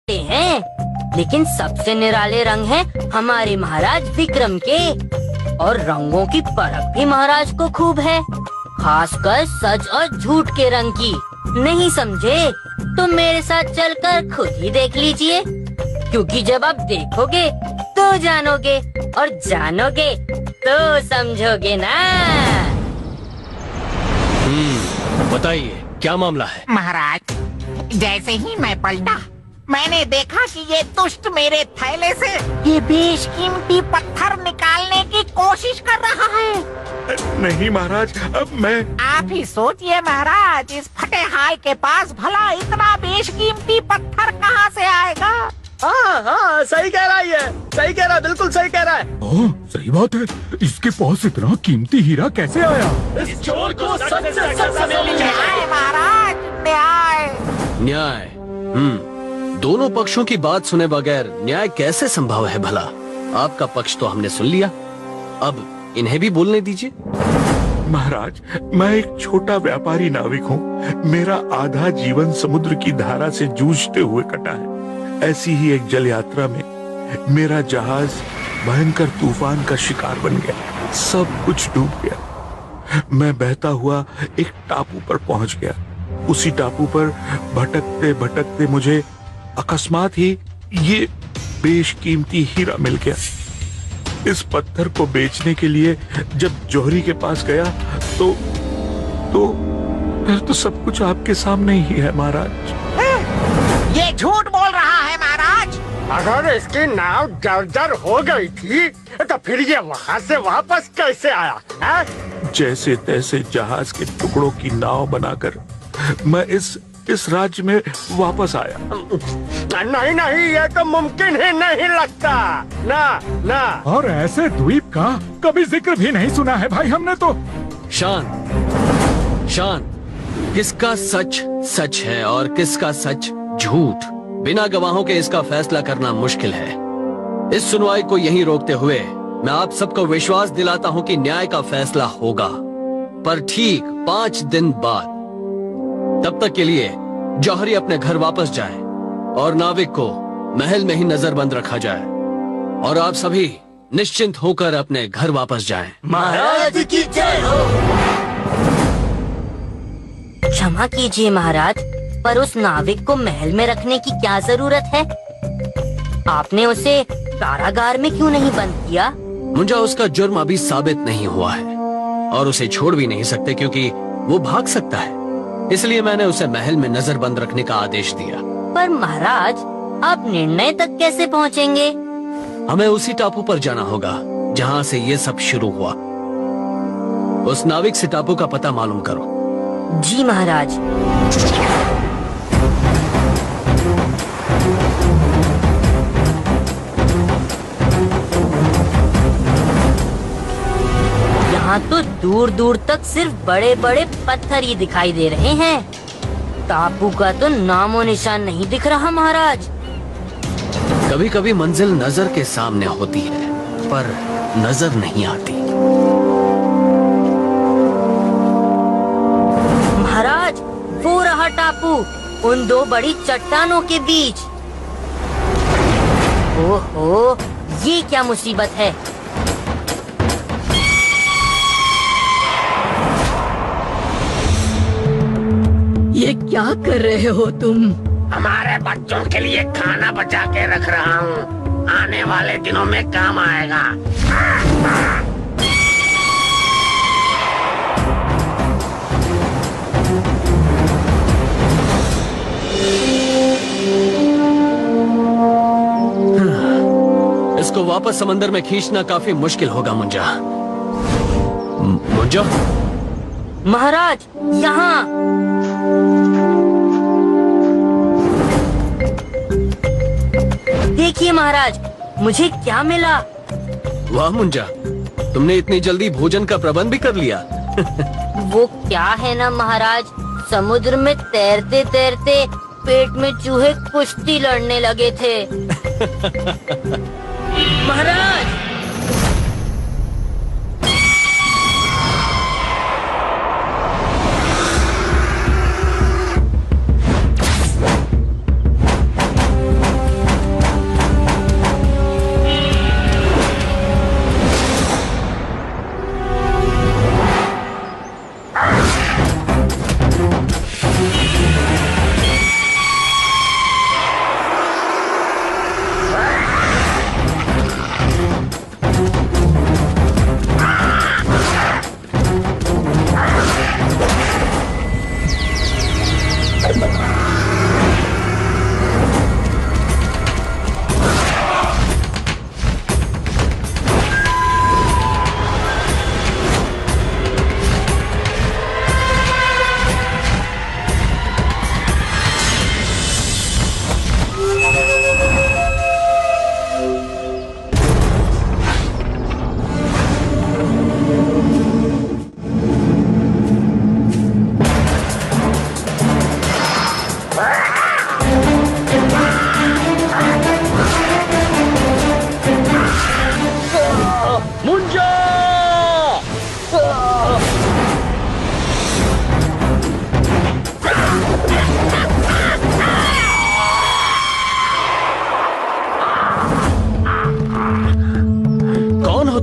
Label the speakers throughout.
Speaker 1: हैं, लेकिन सबसे निराले रंग हैं हमारे महाराज विक्रम के। और रंगों की परख भी महाराज को खूब है, खासकर सच और झूठ के रंग की। नहीं समझे तो मेरे साथ चलकर खुद ही देख लीजिए, क्योंकि जब आप देखोगे तो जानोगे, और जानोगे तो समझोगे ना।
Speaker 2: बताइए क्या मामला है?
Speaker 3: महाराज, जैसे ही मैं पलटा, मैंने देखा कि ये दुष्ट मेरे थैले से ये बेशकीमती पत्थर निकालने की कोशिश कर रहा है।
Speaker 4: नहीं महाराज, अब मैं।
Speaker 3: आप ही सोचिए महाराज, इस फटे हाय के पास भला इतना बेशकीमती पत्थर कहाँ से आएगा?
Speaker 2: हाँ, सही कह रहा है, सही कह रहा है, बिल्कुल सही कह रहा है।
Speaker 5: सही बात है, इसके पास इतना कीमती हीरा कैसे आया?
Speaker 2: इस चोर को सच से सजा मिलनी चाहिए।
Speaker 3: न्याय महाराज, न्याय।
Speaker 2: न्याय। दोनों पक्षों की बात सुने बगैर न्याय कैसे संभव है भला? आपका पक्ष तो हमने सुन लिया, अब इन्हें भी बोलने दीजिए।
Speaker 4: महाराज, मैं एक छोटा व्यापारी नाविक हूँ। मेरा आधा जीवन समुद्र की धारा से जूझते हुए कटा है। ऐसी ही एक जल यात्रा में मेरा जहाज भयंकर तूफान का शिकार बन गया। सब कुछ डूब गया। मैं बहता हुआ एक टापू पर पहुंच गया। उसी टापू पर भटकते भटकते मुझे अकस्मात ही ये बेशकीमती हीरा मिल गया। इस पत्थर को बेचने के लिए जब जौहरी के पास गया तो फिर तो सब कुछ आपके सामने ही है महाराज।
Speaker 3: ये झूठ बोल रहा है महाराज।
Speaker 6: अगर इसकी नाव जर्जर हो गई थी तो फिर ये वहाँ से वापस कैसे आया है?
Speaker 4: जैसे तैसे जहाज के टुकड़ों की नाव बनाकर मैं इस राज्य में वापस आया।
Speaker 6: नहीं नहीं, ये तो मुमकिन ही नहीं लगता। ना ना।
Speaker 5: और ऐसे द्वीप का कभी जिक्र भी नहीं सुना है भाई हमने तो।
Speaker 2: शांत शांत, किसका सच सच है और किसका सच झूठ, बिना गवाहों के इसका फैसला करना मुश्किल है। इस सुनवाई को यहीं रोकते हुए मैं आप सबको विश्वास दिलाता हूं कि न्याय का फैसला होगा, पर ठीक 5 दिन बाद। तब तक के लिए जौहरी अपने घर वापस जाए और नाविक को महल में ही नजरबंद रखा जाए, और आप सभी निश्चिंत होकर अपने घर वापस जाएं।
Speaker 1: महाराज की जय हो। क्षमा कीजिए महाराज, पर उस नाविक को महल में रखने की क्या जरूरत है? आपने उसे कारागार में क्यों नहीं बंद किया?
Speaker 2: मुंजा, उसका जुर्म अभी साबित नहीं हुआ है और उसे छोड़ भी नहीं सकते क्योंकि वो भाग सकता है। इसलिए मैंने उसे महल में नजरबंद रखने का आदेश दिया।
Speaker 1: पर महाराज, आप निर्णय तक कैसे पहुंचेंगे?
Speaker 2: हमें उसी टापू पर जाना होगा जहाँ से ये सब शुरू हुआ। उस नाविक से टापू का पता मालूम करो।
Speaker 1: जी महाराज। यहाँ तो दूर दूर तक सिर्फ बड़े बड़े पत्थर ही दिखाई दे रहे हैं। टापू का तो नामो निशान नहीं दिख रहा महाराज।
Speaker 2: कभी कभी मंजिल नजर के सामने होती है पर नजर नहीं आती।
Speaker 1: महाराज, वो रहा टापू उन 2 बड़ी चट्टानों के बीच। ओहो, ये क्या मुसीबत है?
Speaker 7: ये क्या कर रहे हो तुम?
Speaker 6: हमारे बच्चों के लिए खाना बचा के रख रहा हूँ, आने वाले दिनों में काम आएगा।
Speaker 2: इसको वापस समंदर में खींचना काफी मुश्किल होगा मुंजा। मुंजा?
Speaker 1: महाराज, यहाँ। देखिए महाराज, मुझे क्या मिला।
Speaker 2: वाह मुंजा, तुमने इतनी जल्दी भोजन का प्रबंध भी कर लिया।
Speaker 1: वो क्या है ना महाराज, समुद्र में तैरते तैरते पेट में चूहे कुश्ती लड़ने लगे थे। महाराज,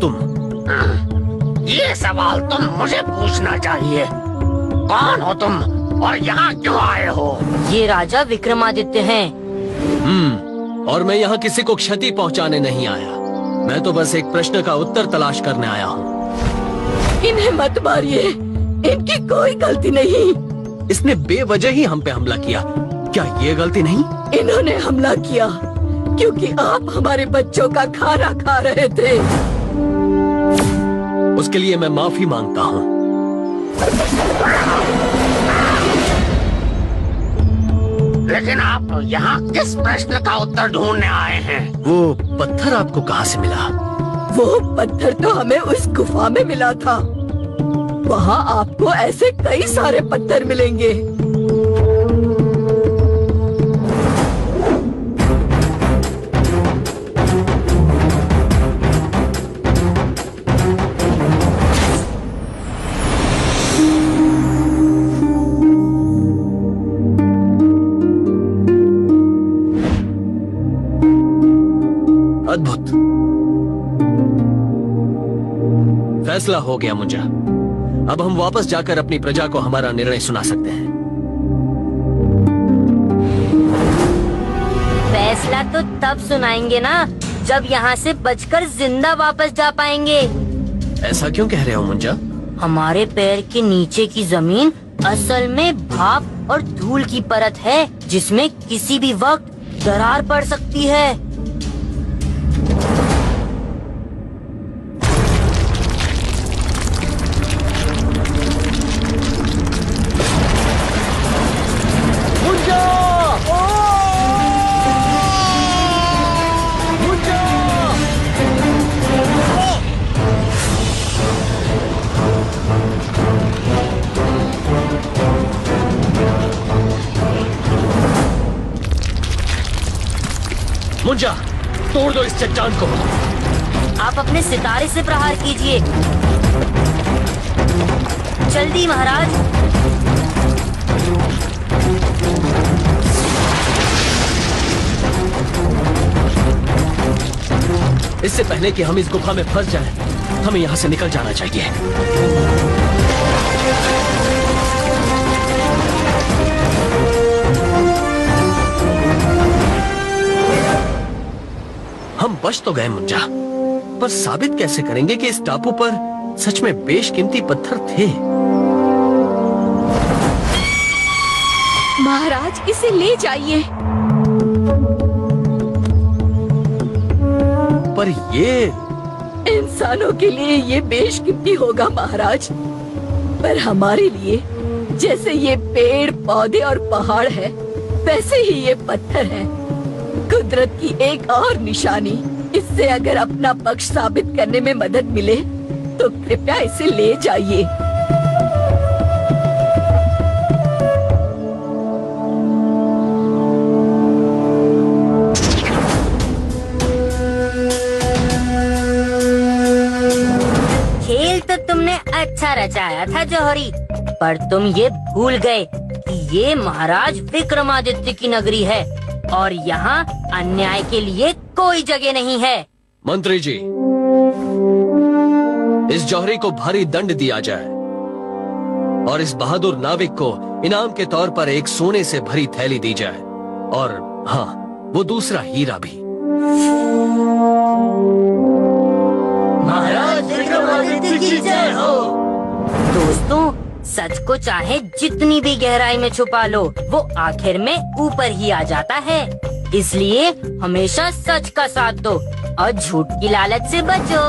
Speaker 2: तुम?
Speaker 6: ये सवाल तुम मुझे पूछना चाहिए। कौन हो तुम और यहाँ क्यों आए हो?
Speaker 1: ये राजा विक्रमादित्य हैं।
Speaker 2: और मैं यहाँ किसी को क्षति पहुँचाने नहीं आया। मैं तो बस एक प्रश्न का उत्तर तलाश करने आया हूँ।
Speaker 7: इन्हें मत मारिए, इनकी कोई गलती नहीं।
Speaker 2: इसने बेवजह ही हम पे हमला किया, क्या ये गलती नहीं?
Speaker 7: इन्होंने हमला किया क्योंकि आप हमारे बच्चों का खाना खा रहे थे।
Speaker 2: उसके लिए मैं माफी मांगता हूँ।
Speaker 6: लेकिन आप यहाँ किस प्रश्न का उत्तर ढूंढने आए हैं?
Speaker 2: वो पत्थर आपको कहाँ से मिला?
Speaker 7: वो पत्थर तो हमें उस गुफा में मिला था। वहाँ आपको ऐसे कई सारे पत्थर मिलेंगे।
Speaker 2: अद्भुत, फैसला हो गया मुंजा। अब हम वापस जाकर अपनी प्रजा को हमारा निर्णय सुना सकते हैं।
Speaker 1: फैसला तो तब सुनाएंगे ना जब यहाँ से बचकर जिंदा वापस जा पाएंगे।
Speaker 2: ऐसा क्यों कह रहे हो मुंजा?
Speaker 1: हमारे पैर के नीचे की जमीन असल में भाप और धूल की परत है, जिसमें किसी भी वक्त दरार पड़ सकती है।
Speaker 2: मुंजा, तोड़ दो इस चट्टान को।
Speaker 1: आप अपने सितारे से प्रहार कीजिए। जल्दी महाराज।
Speaker 2: इससे पहले कि हम इस गुफा में फंस जाएं, हमें यहाँ से निकल जाना चाहिए। हम बच तो गए मुंजा, पर साबित कैसे करेंगे कि इस टापू पर सच में बेशकीमती पत्थर थे?
Speaker 7: महाराज, इसे ले जाइए।
Speaker 2: पर ये
Speaker 7: इंसानों के लिए ये बेशकीमती होगा महाराज, पर हमारे लिए जैसे ये पेड़ पौधे और पहाड़ है, वैसे ही ये पत्थर है। कुदरत की एक और निशानी। इससे अगर अपना पक्ष साबित करने में मदद मिले तो कृपया इसे ले जाइए।
Speaker 1: खेल तो तुमने अच्छा रचाया था जौहरी, पर तुम ये भूल गए कि ये महाराज विक्रमादित्य की नगरी है और यहाँ अन्याय के लिए कोई जगह नहीं है।
Speaker 2: मंत्री जी, इस जौहरी को भारी दंड दिया जाए और इस बहादुर नाविक को इनाम के तौर पर एक सोने से भरी थैली दी जाए, और हाँ, वो दूसरा हीरा भी।
Speaker 1: महाराज विक्रमादित्य की जय हो। दोस्तों, सच को चाहे जितनी भी गहराई में छुपा लो, वो आखिर में ऊपर ही आ जाता है। इसलिए हमेशा सच का साथ दो और झूठ की लालच से बचो।